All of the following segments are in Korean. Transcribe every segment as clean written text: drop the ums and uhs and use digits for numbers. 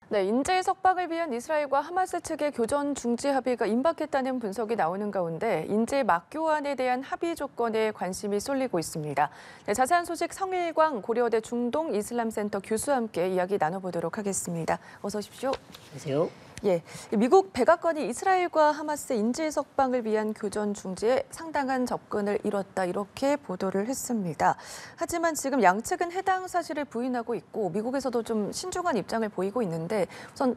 네, 인질 석방을 위한 이스라엘과 하마스 측의 교전 중지 합의가 임박했다는 분석이 나오는 가운데 인질 막교환에 대한 합의 조건에 관심이 쏠리고 있습니다. 네, 자세한 소식 성일광 고려대 중동 이슬람센터 교수와 함께 이야기 나눠보도록 하겠습니다. 어서 오십시오. 안녕하세요. 예, 미국 백악관이 이스라엘과 하마스 인질 석방을 위한 교전 중지에 상당한 접근을 이뤘다 이렇게 보도를 했습니다. 하지만 지금 양측은 해당 사실을 부인하고 있고 미국에서도 좀 신중한 입장을 보이고 있는데 우선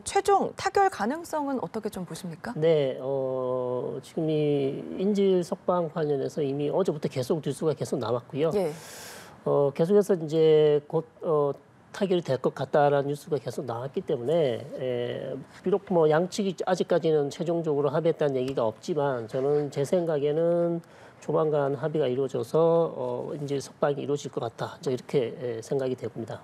최종 타결 가능성은 어떻게 좀 보십니까? 네, 지금 이 인질 석방 관련해서 이미 어제부터 계속 뉴스가 계속 나왔고요. 예. 계속해서 이제 곧 타결이 될 것 같다라는 뉴스가 계속 나왔기 때문에 비록 뭐 양측이 아직까지는 최종적으로 합의했다는 얘기가 없지만 저는 제 생각에는 조만간 합의가 이루어져서 인질 석방이 이루어질 것 같다. 이렇게 생각이 됩니다.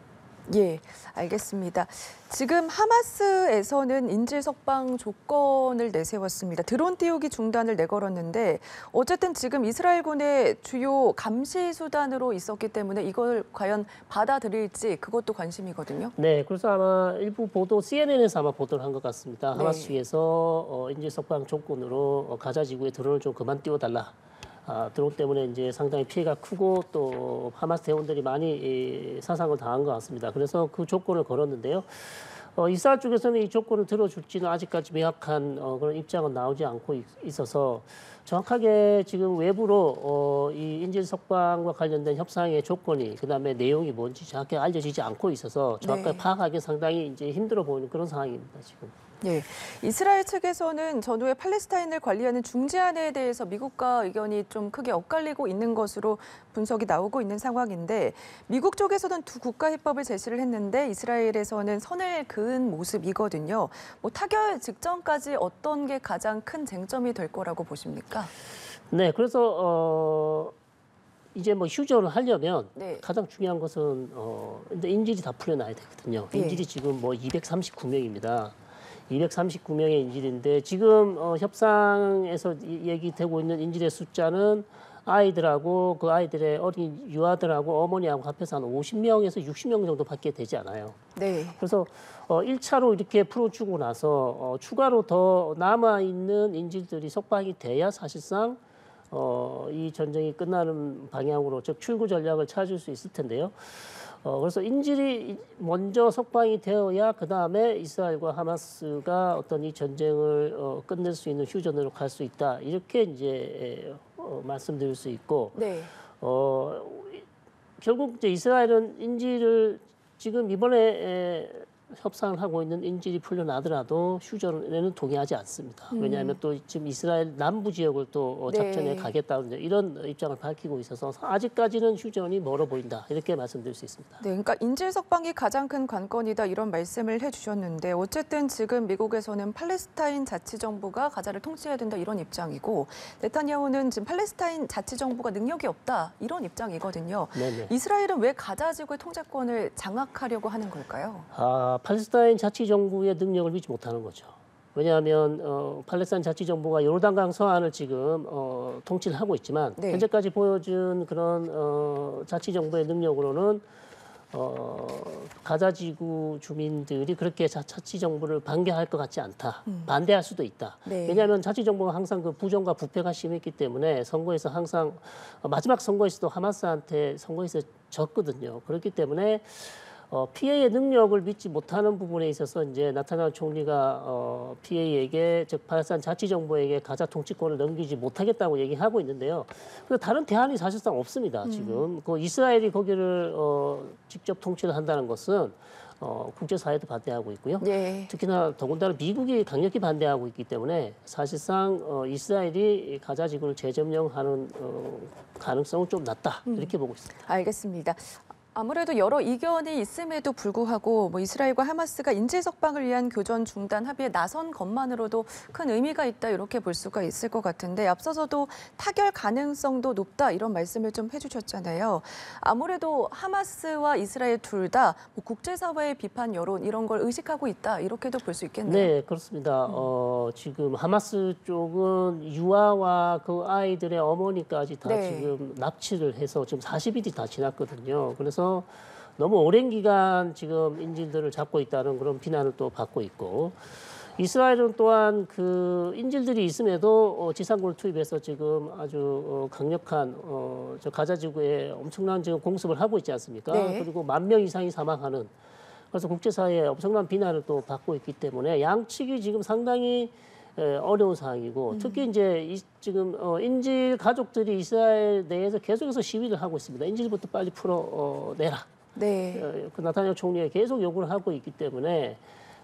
예, 알겠습니다. 지금 하마스에서는 인질 석방 조건을 내세웠습니다. 드론 띄우기 중단을 내걸었는데 어쨌든 지금 이스라엘군의 주요 감시 수단으로 있었기 때문에 이걸 과연 받아들일지 그것도 관심이거든요. 네, 그래서 아마 일부 보도 CNN에서 아마 보도를 한 것 같습니다. 네. 하마스 측에서 인질 석방 조건으로 가자 지구에 드론을 좀 그만 띄워달라. 드론 때문에 이제 상당히 피해가 크고 또 하마스 대원들이 많이 사상을 당한 것 같습니다. 그래서 그 조건을 걸었는데요. 이스라엘 쪽에서는 이 조건을 들어줄지는 아직까지 명확한 그런 입장은 나오지 않고 있어서 정확하게 지금 외부로 이 인질 석방과 관련된 협상의 조건이 그다음에 내용이 뭔지 정확하게 알려지지 않고 있어서 정확하게 네. 파악하기 상당히 이제 힘들어 보이는 그런 상황입니다, 지금. 예, 이스라엘 측에서는 전후에 팔레스타인을 관리하는 중재안에 대해서 미국과 의견이 좀 크게 엇갈리고 있는 것으로 분석이 나오고 있는 상황인데 미국 쪽에서는 두 국가 해법을 제시를 했는데 이스라엘에서는 선을 그은 모습이거든요. 타결 직전까지 어떤 게 가장 큰 쟁점이 될 거라고 보십니까? 네, 그래서 이제 휴전을 하려면 네. 가장 중요한 것은 근데 인질이 다 풀려나야 되거든요. 예. 인질이 지금 239명입니다. 239명의 인질인데 지금 협상에서 얘기되고 있는 인질의 숫자는 아이들하고 그 아이들의 어린 유아들하고 어머니하고 합해서 한 50명에서 60명 정도밖에 되지 않아요. 네. 그래서 1차로 이렇게 풀어주고 나서 추가로 더 남아있는 인질들이 석방이 돼야 사실상 이 전쟁이 끝나는 방향으로 즉 출구 전략을 찾을 수 있을 텐데요. 그래서 인질이 먼저 석방이 되어야 그 다음에 이스라엘과 하마스가 어떤 이 전쟁을 끝낼 수 있는 휴전으로 갈 수 있다. 이렇게 이제 말씀드릴 수 있고, 네. 결국 이제 이스라엘은 인질을 지금 이번에 협상을 하고 있는 인질이 풀려나더라도 휴전에는 동의하지 않습니다. 왜냐하면 또 지금 이스라엘 남부 지역을 또 작전에 네. 가겠다는 이런 입장을 밝히고 있어서 아직까지는 휴전이 멀어 보인다. 이렇게 말씀드릴 수 있습니다. 네, 그러니까 인질 석방이 가장 큰 관건이다 이런 말씀을 해주셨는데 어쨌든 지금 미국에서는 팔레스타인 자치정부가 가자를 통치해야 된다 이런 입장이고 네타냐후는 지금 팔레스타인 자치정부가 능력이 없다 이런 입장이거든요. 네네. 이스라엘은 왜 가자 지구의 통제권을 장악하려고 하는 걸까요? 팔레스타인 자치정부의 능력을 믿지 못하는 거죠. 왜냐하면 팔레스타인 자치정부가 요르단강 서안을 지금 통치를 하고 있지만 네. 현재까지 보여준 그런 자치정부의 능력으로는 가자지구 주민들이 그렇게 자치정부를 반대할 것 같지 않다. 반대할 수도 있다. 네. 왜냐하면 자치정부가 항상 그 부정과 부패가 심했기 때문에 선거에서 항상 마지막 선거에서도 하마스한테 선거에서 졌거든요. 그렇기 때문에 PA의 능력을 믿지 못하는 부분에 있어서 이제 나타나는 총리가 PA에게 즉 팔레스타인 자치정부에게 가자 통치권을 넘기지 못하겠다고 얘기하고 있는데요. 그래서 다른 대안이 사실상 없습니다. 지금 그 이스라엘이 거기를 직접 통치를 한다는 것은 국제사회도 반대하고 있고요. 예. 특히나 더군다나 미국이 강력히 반대하고 있기 때문에 사실상 이스라엘이 가자 지구를 재점령하는 가능성은 좀 낮다 이렇게 보고 있습니다. 알겠습니다. 아무래도 여러 이견이 있음에도 불구하고 이스라엘과 하마스가 인질 석방을 위한 교전 중단 합의에 나선 것만으로도 큰 의미가 있다 이렇게 볼 수가 있을 것 같은데 앞서서도 타결 가능성도 높다 이런 말씀을 좀 해주셨잖아요. 아무래도 하마스와 이스라엘 둘 다 국제사회의 비판 여론 이런 걸 의식하고 있다 이렇게도 볼 수 있겠네요. 네, 그렇습니다. 지금 하마스 쪽은 유아와 그 아이들의 어머니까지 다 네. 지금 납치를 해서 지금 40일이 다 지났거든요. 그래서 너무 오랜 기간 지금 인질들을 잡고 있다는 그런 비난을 또 받고 있고 이스라엘은 또한 그 인질들이 있음에도 지상군을 투입해서 지금 아주 강력한 저 가자 지구에 엄청난 지금 공습을 하고 있지 않습니까? 네. 그리고 10,000명 이상이 사망하는 그래서 국제사회에 엄청난 비난을 또 받고 있기 때문에 양측이 지금 상당히 어려운 상황이고 특히 이제 지금 인질 가족들이 이스라엘 내에서 계속해서 시위를 하고 있습니다. 인질부터 빨리 풀어내라. 네. 그 나타냐후 총리가 계속 요구를 하고 있기 때문에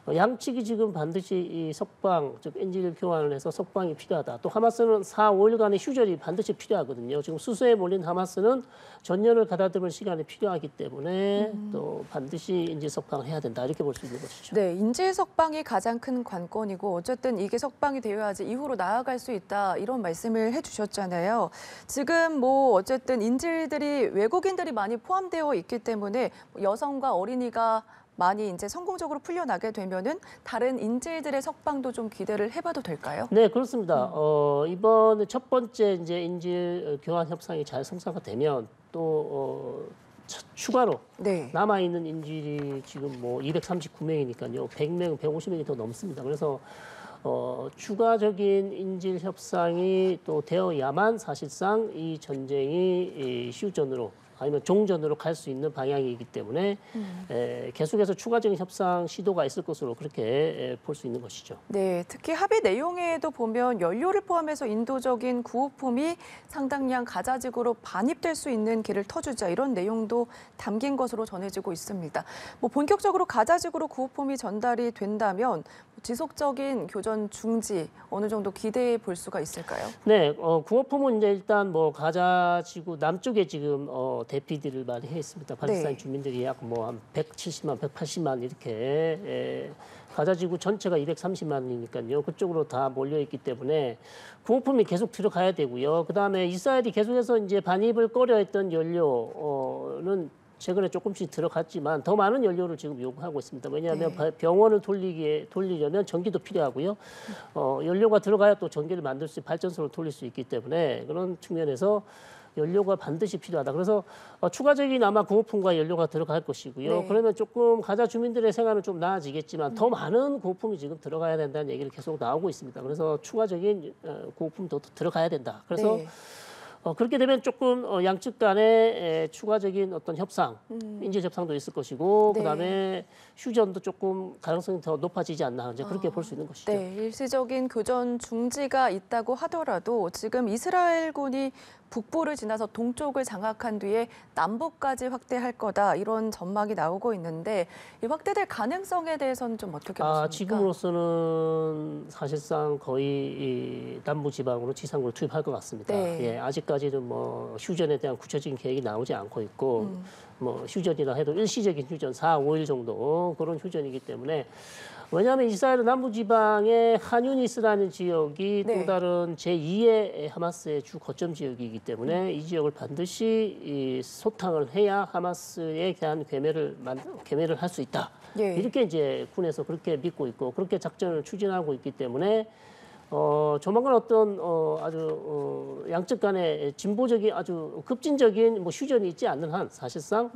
양측이 지금 반드시 이 석방, 즉 인질 교환을 해서 석방이 필요하다. 또 하마스는 4, 5일간의 휴전이 반드시 필요하거든요. 지금 수세에 몰린 하마스는 전열을 가다듬을 시간이 필요하기 때문에 또 반드시 인질 석방을 해야 된다. 이렇게 볼 수 있는 것이죠. 네, 인질 석방이 가장 큰 관건이고 어쨌든 이게 석방이 되어야지 이후로 나아갈 수 있다 이런 말씀을 해주셨잖아요. 지금 뭐 어쨌든 인질들이 외국인들이 많이 포함되어 있기 때문에 여성과 어린이가 많이 이제 성공적으로 풀려나게 되면은 다른 인질들의 석방도 좀 기대를 해봐도 될까요? 네, 그렇습니다. 이번 첫 번째 이제 인질 교환 협상이 잘 성사가 되면 또 추가로 네. 남아 있는 인질이 지금 뭐 239명이니까요. 100명, 150명이 더 넘습니다. 그래서 추가적인 인질 협상이 또 되어야만 사실상 이 전쟁이 휴전으로 아니면 종전으로 갈 수 있는 방향이기 때문에 계속해서 추가적인 협상 시도가 있을 것으로 그렇게 볼 수 있는 것이죠. 네, 특히 합의 내용에도 보면 연료를 포함해서 인도적인 구호품이 상당량 가자지구로 반입될 수 있는 길을 터주자 이런 내용도 담긴 것으로 전해지고 있습니다. 뭐 본격적으로 가자지구로 구호품이 전달이 된다면 지속적인 교전 중지 어느 정도 기대해 볼 수가 있을까요? 네, 구호품은 이제 일단 뭐 가자 지구 남쪽에 지금 대피들을 많이 해 있습니다. 팔레스타인 네. 주민들이 약 뭐 한 170만, 180만 이렇게 가자 지구 전체가 230만이니까요. 그쪽으로 다 몰려 있기 때문에 구호품이 계속 들어가야 되고요. 그다음에 이스라엘이 계속해서 이제 반입을 꺼려했던 연료는 최근에 조금씩 들어갔지만 더 많은 연료를 지금 요구하고 있습니다. 왜냐하면 네. 병원을 돌리려면 전기도 필요하고요. 연료가 들어가야 또 전기를 만들 수, 발전소를 돌릴 수 있기 때문에 그런 측면에서 연료가 반드시 필요하다. 그래서 추가적인 아마 구호품과 연료가 들어갈 것이고요. 네. 그러면 조금 가자 주민들의 생활은 좀 나아지겠지만 더 많은 구호품이 지금 들어가야 된다는 얘기를 계속 나오고 있습니다. 그래서 추가적인 구호품도 들어가야 된다. 그래서 네. 그렇게 되면 조금 양측 간에 추가적인 어떤 협상, 인질 협상도 있을 것이고 네. 그다음에 휴전도 조금 가능성이 더 높아지지 않나 이제 그렇게 볼 수 있는 것이죠. 네, 일시적인 교전 중지가 있다고 하더라도 지금 이스라엘군이 북부를 지나서 동쪽을 장악한 뒤에 남부까지 확대할 거다 이런 전망이 나오고 있는데 이 확대될 가능성에 대해서는 좀 어떻게 보십니까? 지금으로서는 사실상 거의 이 남부 지방으로 지상군을 투입할 것 같습니다. 네. 예, 아직까지는 뭐 휴전에 대한 구체적인 계획이 나오지 않고 있고 뭐 휴전이라 해도 일시적인 휴전 4, 5일 정도 그런 휴전이기 때문에 왜냐하면 이스라엘은 남부지방의 한유니스라는 지역이 네. 또 다른 제2의 하마스의 주 거점 지역이기 때문에 이 지역을 반드시 소탕을 해야 하마스에 대한 괴멸을 할 수 있다. 예. 이렇게 이제 군에서 그렇게 믿고 있고 그렇게 작전을 추진하고 있기 때문에 조만간 어떤 아주 양측 간의 진보적인 아주 급진적인 뭐 휴전이 있지 않는 한 사실상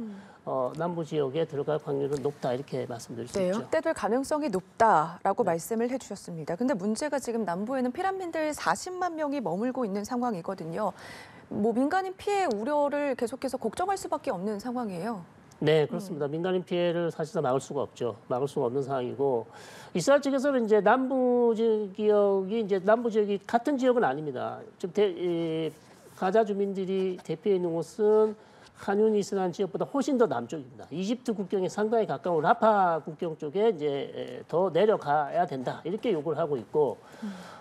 남부 지역에 들어갈 확률은 높다 이렇게 말씀드릴 수 네, 있죠. 확대될 가능성이 높다라고 말씀을 해주셨습니다. 근데 문제가 지금 남부에는 피난민들 40만 명이 머물고 있는 상황이거든요. 뭐 민간인 피해 우려를 계속해서 걱정할 수밖에 없는 상황이에요. 네, 그렇습니다. 민간인 피해를 사실상 막을 수가 없죠. 막을 수가 없는 상황이고 이스라엘 측에서는 이제 남부 지역이 같은 지역은 아닙니다. 좀 가자 주민들이 대피해 있는 곳은 한유니스라는 지역보다 훨씬 더 남쪽입니다. 이집트 국경에 상당히 가까운 라파 국경 쪽에 이제 더 내려가야 된다 이렇게 요구를 하고 있고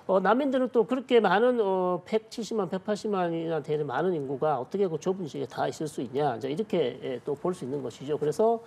난민들은 또 그렇게 많은 170만, 180만이나 되는 많은 인구가 어떻게 그 좁은 지역에 다 있을 수 있냐 이제 이렇게 또 볼 수 있는 것이죠. 그래서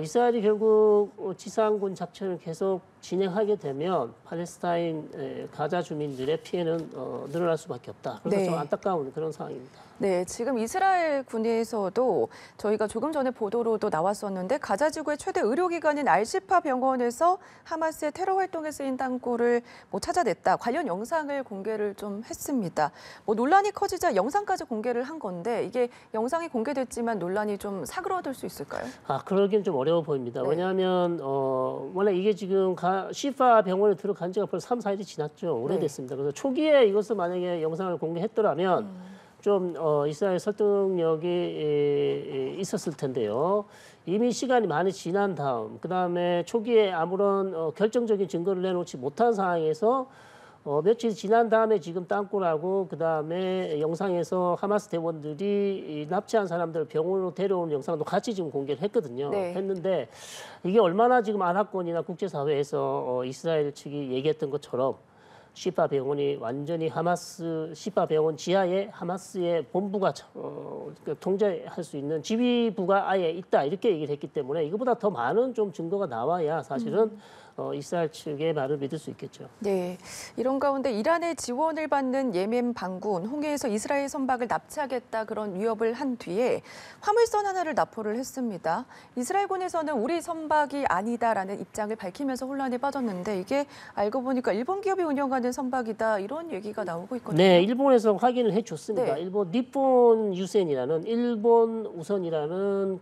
이스라엘이 결국 지상군 작전을 계속 진행하게 되면 팔레스타인 가자 주민들의 피해는 늘어날 수밖에 없다. 그래서 네. 좀 안타까운 그런 상황입니다. 네, 지금 이스라엘 군에서도 저희가 조금 전에 보도로도 나왔었는데 가자 지구의 최대 의료기관인 알시파 병원에서 하마스의 테러 활동에 쓰인 땅굴을 찾아냈다. 관련 영상을 공개를 좀 했습니다. 논란이 커지자 영상까지 공개를 한 건데 이게 영상이 공개됐지만 논란이 좀 사그러들 수 있을까요? 그러긴 좀 어려워 보입니다. 네. 왜냐하면 원래 이게 지금 시파 병원에 들어간 지가 벌써 3, 4일이 지났죠. 오래됐습니다. 그래서 초기에 이것을 만약에 영상을 공개했더라면 좀 이스라엘 설득력이 있었을 텐데요. 이미 시간이 많이 지난 다음, 그다음에 초기에 아무런 결정적인 증거를 내놓지 못한 상황에서 며칠 지난 다음에 지금 땅굴하고 그다음에 영상에서 하마스 대원들이 납치한 사람들을 병원으로 데려오는 영상도 같이 지금 공개를 했거든요. 네. 했는데 이게 얼마나 지금 안하권이나 국제사회에서 이스라엘 측이 얘기했던 것처럼 시파 병원이 완전히 시파 병원 지하에 하마스의 본부가 통제할 수 있는 지휘부가 아예 있다 이렇게 얘기를 했기 때문에 이거보다 더 많은 좀 증거가 나와야 사실은 이스라엘 측의 말을 믿을 수 있겠죠. 네, 이런 가운데 이란의 지원을 받는 예멘 반군 홍해에서 이스라엘 선박을 납치하겠다 그런 위협을 한 뒤에 화물선 하나를 납포를 했습니다. 이스라엘군에서는 우리 선박이 아니다라는 입장을 밝히면서 혼란에 빠졌는데 이게 알고 보니까 일본 기업이 운영하는 선박이다 이런 얘기가 나오고 있거든요. 네, 일본에서 확인을 해줬습니다. 네. 일본 니폰 유센이라는 일본 우선이라는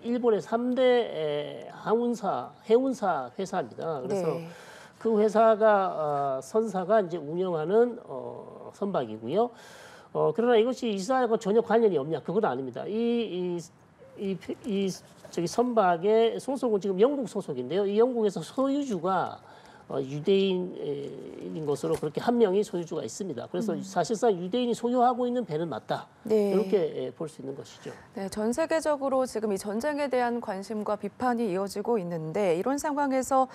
일본의 3대 해운사 회사입니다. 그래서 네. 그 회사가 선사가 이제 운영하는 선박이고요. 그러나 이것이 이스라엘과 전혀 관련이 없냐? 그건 아닙니다. 저기 선박의 소속은 지금 영국 소속인데요. 이 영국에서 소유주가 유대인인 것으로 그렇게 한 명이 소유주가 있습니다. 그래서 사실상 유대인이 소유하고 있는 배는 맞다. 네. 이렇게 볼 수 있는 것이죠. 네, 전 세계적으로 지금 이 전쟁에 대한 관심과 비판이 이어지고 있는데 이런 상황에서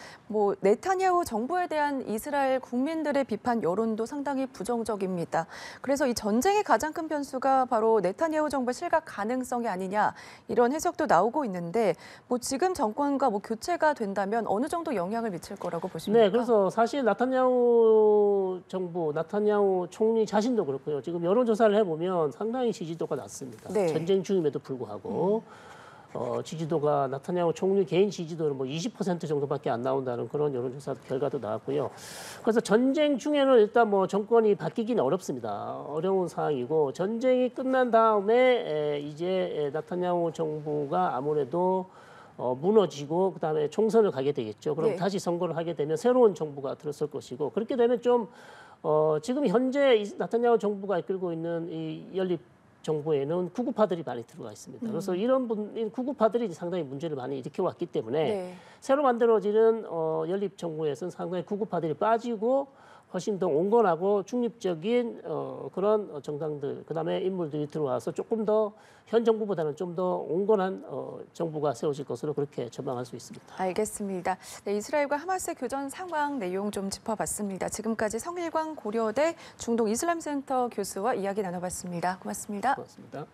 네타냐후 정부에 대한 이스라엘 국민들의 비판 여론도 상당히 부정적입니다. 그래서 이 전쟁의 가장 큰 변수가 바로 네타냐후 정부의 실각 가능성이 아니냐 이런 해석도 나오고 있는데 지금 정권과 교체가 된다면 어느 정도 영향을 미칠 거라고 보십니까? 네, 그래서 사실 나타냐후 총리 자신도 그렇고요. 지금 여론조사를 해보면 상당히 지지도가 낮습니다. 네. 전쟁 중임에도 불구하고 지지도가 나타냐후 총리 개인 지지도는 20% 정도밖에 안 나온다는 그런 여론조사 결과도 나왔고요. 그래서 전쟁 중에는 일단 정권이 바뀌기는 어렵습니다. 어려운 상황이고 전쟁이 끝난 다음에 이제 나타냐후 정부가 아무래도 무너지고 그다음에 총선을 가게 되겠죠. 그럼 네. 다시 선거를 하게 되면 새로운 정부가 들어설 것이고 그렇게 되면 좀 지금 현재 나타냐후 정부가 이끌고 있는 이 연립 정부에는 구구파들이 많이 들어가 있습니다. 그래서 이런 구구파들이 상당히 문제를 많이 일으켜 왔기 때문에 네. 새로 만들어지는 연립 정부에서는 상당히 구구파들이 빠지고 훨씬 더 온건하고 중립적인 그런 정당들, 그다음에 인물들이 들어와서 조금 더 현 정부보다는 좀 더 온건한 정부가 세워질 것으로 그렇게 전망할 수 있습니다. 알겠습니다. 네, 이스라엘과 하마스 교전 상황 내용 좀 짚어봤습니다. 지금까지 성일광 고려대 중동 이슬람센터 교수와 이야기 나눠봤습니다. 고맙습니다. 고맙습니다.